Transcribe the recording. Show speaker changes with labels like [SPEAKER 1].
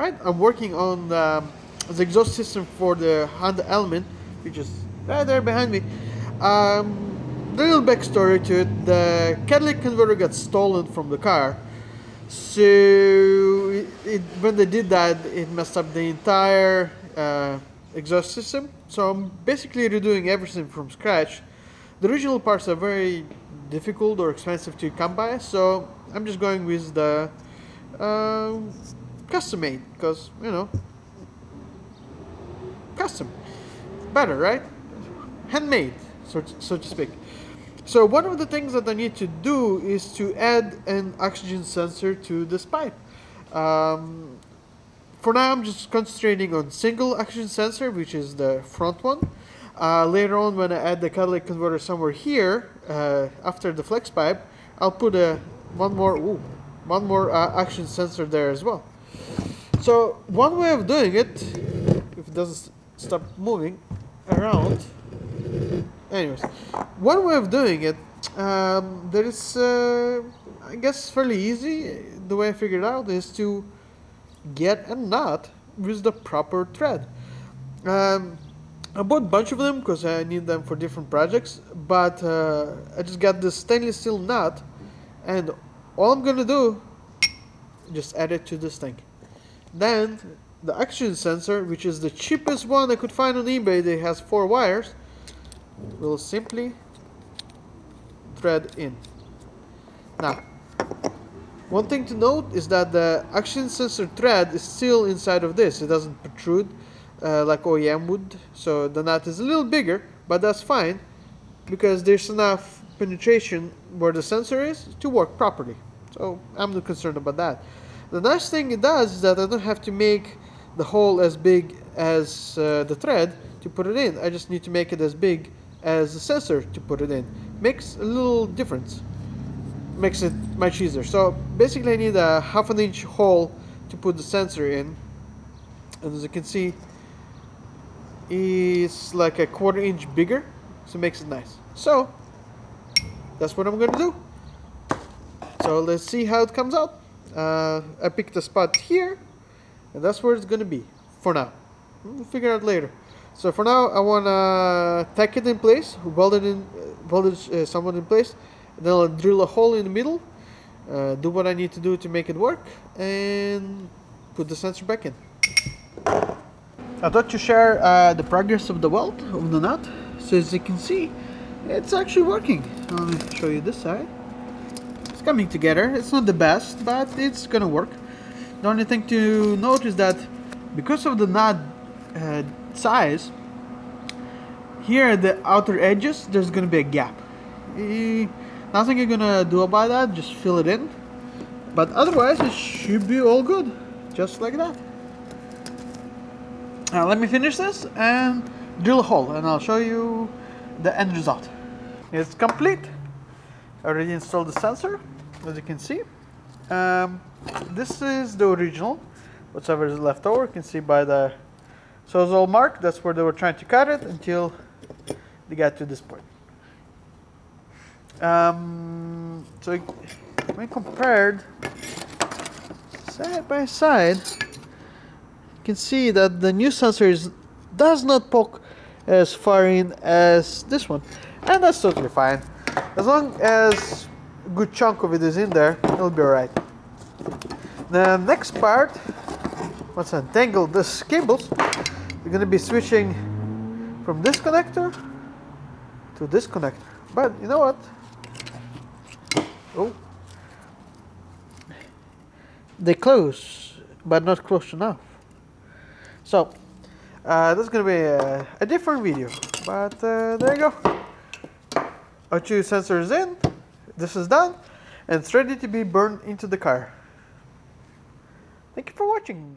[SPEAKER 1] Alright, I'm working on the exhaust system for the Honda Element, which is right there behind me. The little backstory to it: the catalytic converter got stolen from the car. So when they did that, it messed up the entire exhaust system. So I'm basically redoing everything from scratch. The original parts are very difficult or expensive to come by, so I'm just going with the custom made, because custom, better, right? Handmade, so to speak. So one of the things that I need to do is to add an oxygen sensor to this pipe. For now, I'm just concentrating on single oxygen sensor, which is the front one. Later on, when I add the catalytic converter somewhere here, after the flex pipe, I'll put one more oxygen sensor there as well. So one way of doing it, if it doesn't stop moving around, anyways, one way of doing it, that is, I guess, fairly easy. The way I figured out is to get a nut with the proper thread. I bought a bunch of them because I need them for different projects, but I just got this stainless steel nut, and all I'm gonna do, just add it to this thing. Then the oxygen sensor, which is the cheapest one I could find on eBay, that has 4 wires, will simply thread in. Now, one thing to note is that the oxygen sensor thread is still inside of this. It doesn't protrude like OEM would, so the nut is a little bigger, but that's fine because there's enough penetration where the sensor is to work properly. So I'm not concerned about that. The nice thing it does is that I don't have to make the hole as big as the thread to put it in. I just need to make it as big as the sensor to put it in. Makes a little difference. Makes it much easier. So basically I need a 1/2 inch hole to put the sensor in, and as you can see, it's like a 1/4 inch bigger, so it makes it nice. So that's what I'm gonna do. So let's see how it comes out. I picked a spot here, and that's where it's gonna be for now. We'll figure out later. So for now, I wanna tack it in place, weld it somewhat in place, and then I'll drill a hole in the middle, do what I need to do to make it work, and put the sensor back in. I thought to share the progress of the weld of the nut. So as you can see, it's actually working. Let me show you this side. It's coming together. It's not the best, but it's gonna work. The only thing to note is that because of the nut size, here at the outer edges, there's gonna be a gap. Nothing you're gonna do about that, just fill it in. But otherwise, it should be all good, just like that. Now let me finish this and drill a hole, and I'll show you the end result. It's complete. I already installed the sensor, as you can see. This is the original. Whatever is left over, you can see by the sawzall mark. That's where they were trying to cut it until they got to this point. So when compared side by side, you can see that the new sensor does not poke as far in as this one, and that's totally fine. As long as a good chunk of it is in there, it'll be alright. The next part, once I untangle these cables, we're going to be switching from this connector to this connector. But you know what? Oh, they close, but not close enough. So this is going to be a different video, but there you go. Our 2 sensors in, this is done, and it's ready to be burned into the car. Thank you for watching.